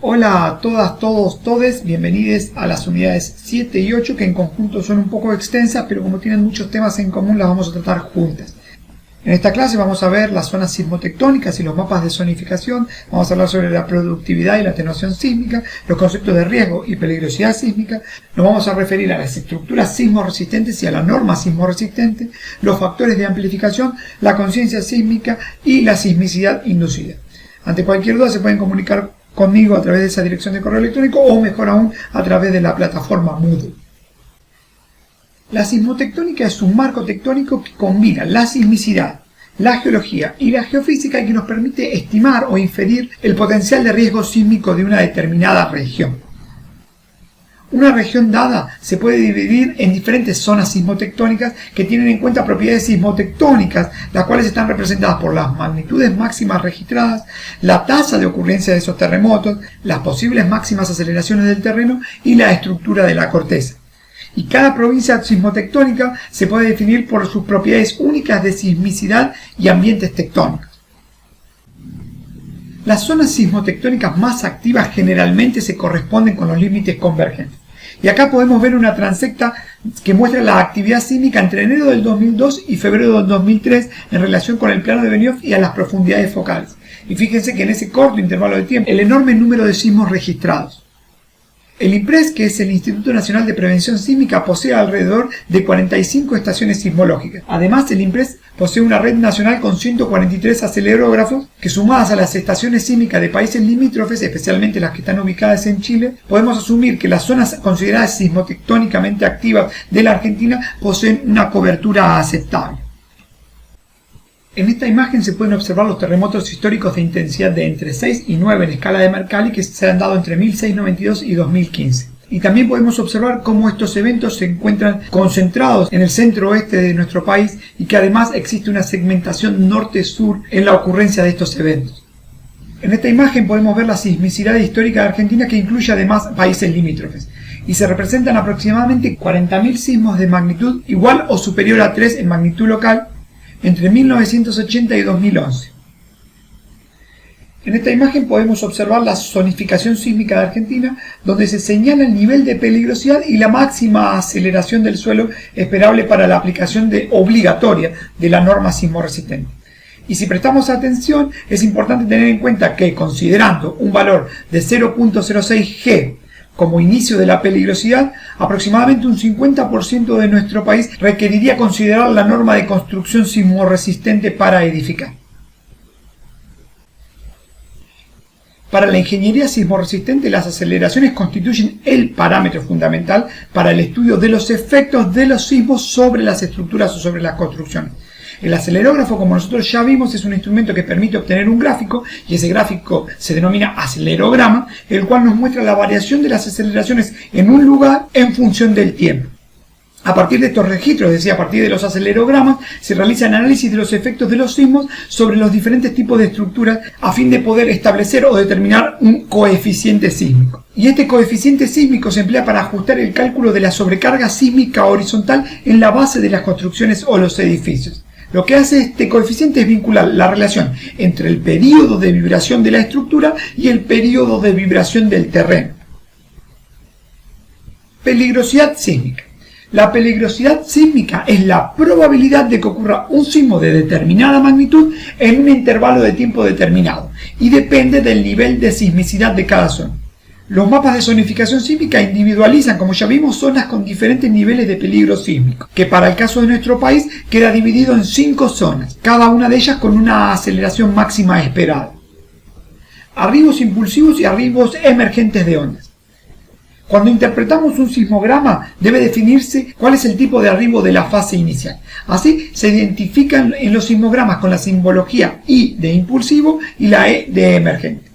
Hola a todas, todos, todes, bienvenidos a las unidades 7 y 8 que en conjunto son un poco extensas, pero como tienen muchos temas en común las vamos a tratar juntas. En esta clase vamos a ver las zonas sismotectónicas y los mapas de zonificación, vamos a hablar sobre la productividad y la atenuación sísmica, los conceptos de riesgo y peligrosidad sísmica, nos vamos a referir a las estructuras sismoresistentes y a la norma sismoresistente, los factores de amplificación, la conciencia sísmica y la sismicidad inducida. Ante cualquier duda se pueden comunicar conmigo a través de esa dirección de correo electrónico o mejor aún a través de la plataforma Moodle. La sismotectónica es un marco tectónico que combina la sismicidad, la geología y la geofísica y que nos permite estimar o inferir el potencial de riesgo sísmico de una determinada región. Una región dada se puede dividir en diferentes zonas sismotectónicas que tienen en cuenta propiedades sismotectónicas, las cuales están representadas por las magnitudes máximas registradas, la tasa de ocurrencia de esos terremotos, las posibles máximas aceleraciones del terreno y la estructura de la corteza. Y cada provincia sismotectónica se puede definir por sus propiedades únicas de sismicidad y ambientes tectónicos. Las zonas sismotectónicas más activas generalmente se corresponden con los límites convergentes. Y acá podemos ver una transecta que muestra la actividad sísmica entre enero del 2002 y febrero del 2003 en relación con el plano de Benioff y a las profundidades focales. Y fíjense que en ese corto intervalo de tiempo, el enorme número de sismos registrados. El INPRES, que es el Instituto Nacional de Prevención Sísmica, posee alrededor de 45 estaciones sismológicas. Además, el INPRES posee una red nacional con 143 acelerógrafos que, sumadas a las estaciones sísmicas de países limítrofes, especialmente las que están ubicadas en Chile, podemos asumir que las zonas consideradas sismotectónicamente activas de la Argentina poseen una cobertura aceptable. En esta imagen se pueden observar los terremotos históricos de intensidad de entre 6 y 9 en escala de Mercalli que se han dado entre 1692 y 2015. Y también podemos observar cómo estos eventos se encuentran concentrados en el centro-oeste de nuestro país y que además existe una segmentación norte-sur en la ocurrencia de estos eventos. En esta imagen podemos ver la sismicidad histórica de Argentina que incluye además países limítrofes. Y se representan aproximadamente 40.000 sismos de magnitud igual o superior a 3 en magnitud local, entre 1980 y 2011. En esta imagen podemos observar la zonificación sísmica de Argentina, donde se señala el nivel de peligrosidad y la máxima aceleración del suelo esperable para la aplicación obligatoria de la norma sismoresistente. Y si prestamos atención, es importante tener en cuenta que, considerando un valor de 0.06 G como inicio de la peligrosidad, aproximadamente un 50% de nuestro país requeriría considerar la norma de construcción sismorresistente para edificar. Para la ingeniería sismorresistente, las aceleraciones constituyen el parámetro fundamental para el estudio de los efectos de los sismos sobre las estructuras o sobre las construcciones. El acelerógrafo, como nosotros ya vimos, es un instrumento que permite obtener un gráfico, y ese gráfico se denomina acelerograma, el cual nos muestra la variación de las aceleraciones en un lugar en función del tiempo. A partir de estos registros, es decir, a partir de los acelerogramas, se realiza el análisis de los efectos de los sismos sobre los diferentes tipos de estructuras a fin de poder establecer o determinar un coeficiente sísmico. Y este coeficiente sísmico se emplea para ajustar el cálculo de la sobrecarga sísmica horizontal en la base de las construcciones o los edificios. Lo que hace este coeficiente es vincular la relación entre el período de vibración de la estructura y el período de vibración del terreno. Peligrosidad sísmica. La peligrosidad sísmica es la probabilidad de que ocurra un sismo de determinada magnitud en un intervalo de tiempo determinado y depende del nivel de sismicidad de cada zona. Los mapas de zonificación sísmica individualizan, como ya vimos, zonas con diferentes niveles de peligro sísmico, que para el caso de nuestro país queda dividido en 5 zonas, cada una de ellas con una aceleración máxima esperada. Arribos impulsivos y arribos emergentes de ondas. Cuando interpretamos un sismograma, debe definirse cuál es el tipo de arribo de la fase inicial. Así se identifican en los sismogramas con la simbología I de impulsivo y la E de emergente.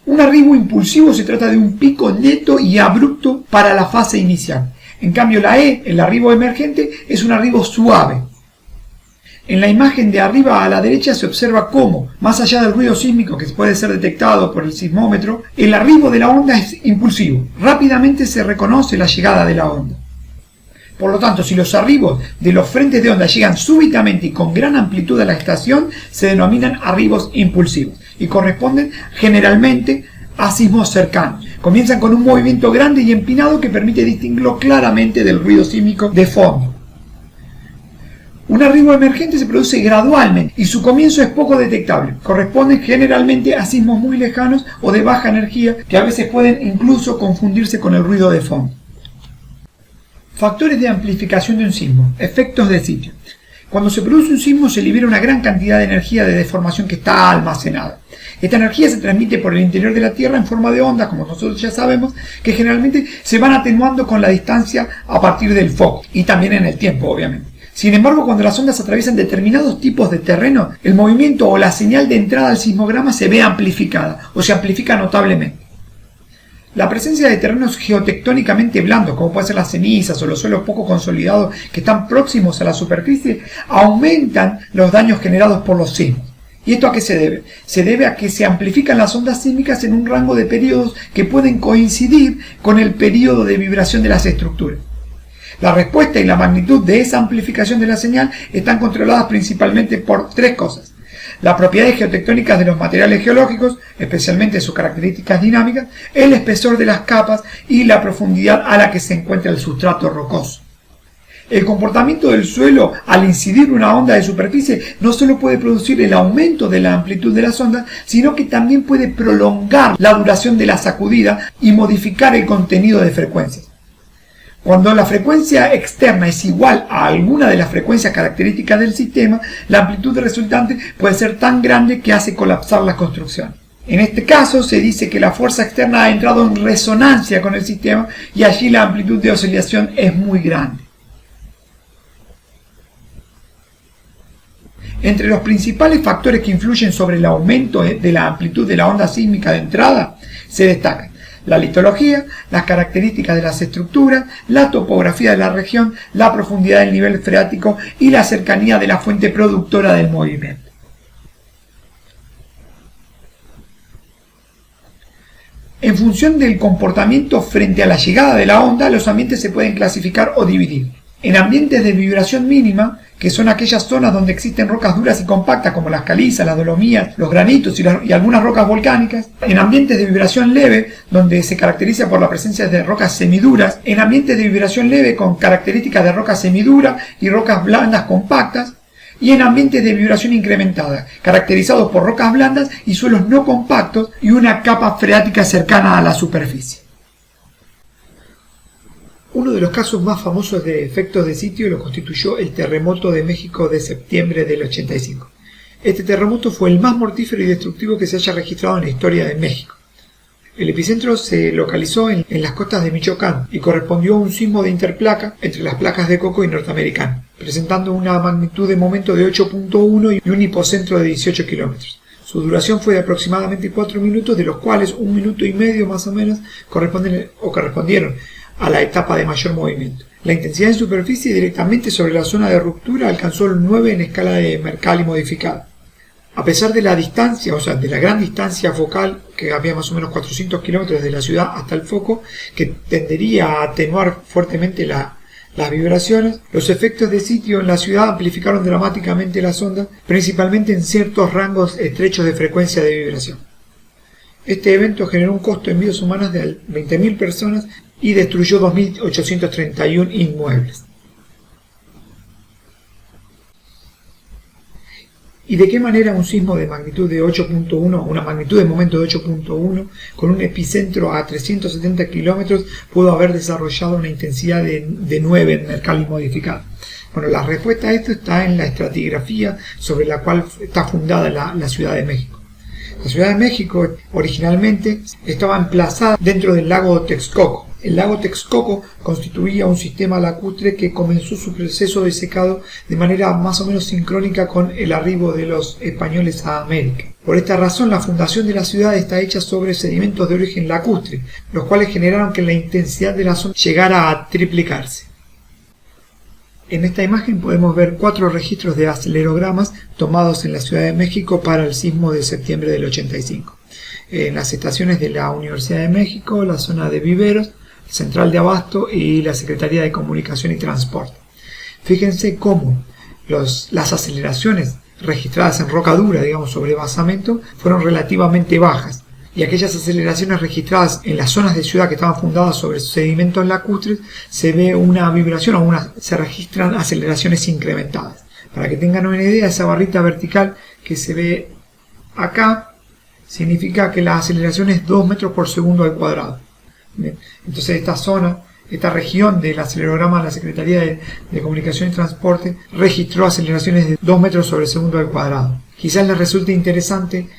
Un arribo impulsivo se trata de un pico neto y abrupto para la fase inicial. En cambio, la E, el arribo emergente, es un arribo suave. En la imagen de arriba a la derecha se observa cómo, más allá del ruido sísmico que puede ser detectado por el sismómetro, el arribo de la onda es impulsivo. Rápidamente se reconoce la llegada de la onda. Por lo tanto, si los arribos de los frentes de onda llegan súbitamente y con gran amplitud a la estación, se denominan arribos impulsivos y corresponden generalmente a sismos cercanos. Comienzan con un movimiento grande y empinado que permite distinguirlo claramente del ruido sísmico de fondo. Un arribo emergente se produce gradualmente y su comienzo es poco detectable. Corresponden generalmente a sismos muy lejanos o de baja energía que a veces pueden incluso confundirse con el ruido de fondo. Factores de amplificación de un sismo. Efectos de sitio. Cuando se produce un sismo se libera una gran cantidad de energía de deformación que está almacenada. Esta energía se transmite por el interior de la Tierra en forma de ondas, como nosotros ya sabemos, que generalmente se van atenuando con la distancia a partir del foco y también en el tiempo, obviamente. Sin embargo, cuando las ondas atraviesan determinados tipos de terreno, el movimiento o la señal de entrada al sismograma se ve amplificada o se amplifica notablemente. La presencia de terrenos geotectónicamente blandos, como pueden ser las cenizas o los suelos poco consolidados que están próximos a la superficie, aumentan los daños generados por los sismos. ¿Y esto a qué se debe? Se debe a que se amplifican las ondas sísmicas en un rango de periodos que pueden coincidir con el periodo de vibración de las estructuras. La respuesta y la magnitud de esa amplificación de la señal están controladas principalmente por tres cosas: las propiedades geotectónicas de los materiales geológicos, especialmente sus características dinámicas, el espesor de las capas y la profundidad a la que se encuentra el sustrato rocoso. El comportamiento del suelo al incidir una onda de superficie no solo puede producir el aumento de la amplitud de las ondas, sino que también puede prolongar la duración de la sacudida y modificar el contenido de frecuencias. Cuando la frecuencia externa es igual a alguna de las frecuencias características del sistema, la amplitud resultante puede ser tan grande que hace colapsar la construcción. En este caso se dice que la fuerza externa ha entrado en resonancia con el sistema y allí la amplitud de oscilación es muy grande. Entre los principales factores que influyen sobre el aumento de la amplitud de la onda sísmica de entrada se destacan la litología, las características de las estructuras, la topografía de la región, la profundidad del nivel freático y la cercanía de la fuente productora del movimiento. En función del comportamiento frente a la llegada de la onda, los ambientes se pueden clasificar o dividir. En ambientes de vibración mínima, que son aquellas zonas donde existen rocas duras y compactas como las calizas, las dolomías, los granitos y algunas rocas volcánicas. En ambientes de vibración leve, donde se caracteriza por la presencia de rocas semiduras. En ambientes de vibración leve con características de rocas semiduras y rocas blandas compactas. Y en ambientes de vibración incrementada, caracterizados por rocas blandas y suelos no compactos y una capa freática cercana a la superficie. Uno de los casos más famosos de efectos de sitio lo constituyó el terremoto de México de septiembre del 85. Este terremoto fue el más mortífero y destructivo que se haya registrado en la historia de México. El epicentro se localizó en las costas de Michoacán y correspondió a un sismo de interplaca entre las placas de Coco y Norteamericana, presentando una magnitud de momento de 8.1 y un hipocentro de 18 kilómetros. Su duración fue de aproximadamente 4 minutos, de los cuales 1 minuto y medio más o menos correspondieron a la etapa de mayor movimiento. La intensidad en superficie directamente sobre la zona de ruptura alcanzó el 9 en escala de Mercalli modificada. A pesar de la distancia, o sea, de la gran distancia focal, que había más o menos 400 kilómetros de la ciudad hasta el foco, que tendería a atenuar fuertemente las vibraciones, los efectos de sitio en la ciudad amplificaron dramáticamente las ondas, principalmente en ciertos rangos estrechos de frecuencia de vibración. Este evento generó un costo en vidas humanas de 20.000 personas y destruyó 2.831 inmuebles. ¿Y de qué manera un sismo de magnitud de 8.1, una magnitud de momento de 8.1, con un epicentro a 370 kilómetros, pudo haber desarrollado una intensidad de 9 en Mercalli modificada? Bueno, la respuesta a esto está en la estratigrafía sobre la cual está fundada la Ciudad de México. La Ciudad de México originalmente estaba emplazada dentro del lago Texcoco. El lago Texcoco constituía un sistema lacustre que comenzó su proceso de secado de manera más o menos sincrónica con el arribo de los españoles a América. Por esta razón, la fundación de la ciudad está hecha sobre sedimentos de origen lacustre, los cuales generaron que la intensidad de la zona llegara a triplicarse. En esta imagen podemos ver 4 registros de acelerogramas tomados en la Ciudad de México para el sismo de septiembre del 85. En las estaciones de la Universidad de México, la zona de Viveros, Central de Abasto y la Secretaría de Comunicación y Transporte. Fíjense cómo las aceleraciones registradas en roca dura, digamos sobre basamento, fueron relativamente bajas. y aquellas aceleraciones registradas en las zonas de ciudad que estaban fundadas sobre sedimentos lacustres, se ve una vibración o se registran aceleraciones incrementadas. Para que tengan una idea, esa barrita vertical que se ve acá significa que la aceleración es 2 metros por segundo al cuadrado. Bien. Entonces esta zona, esta región del acelerograma de la Secretaría de Comunicación y Transporte registró aceleraciones de 2 metros sobre segundo al cuadrado. Quizás les resulte interesante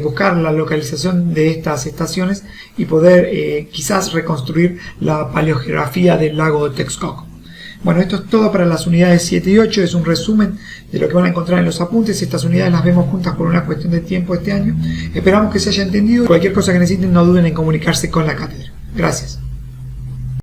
buscar la localización de estas estaciones y poder quizás reconstruir la paleogeografía del lago de Texcoco. Bueno, esto es todo para las unidades 7 y 8, es un resumen de lo que van a encontrar en los apuntes. Estas unidades las vemos juntas por una cuestión de tiempo este año. Esperamos que se haya entendido. Cualquier cosa que necesiten, no duden en comunicarse con la cátedra. Gracias.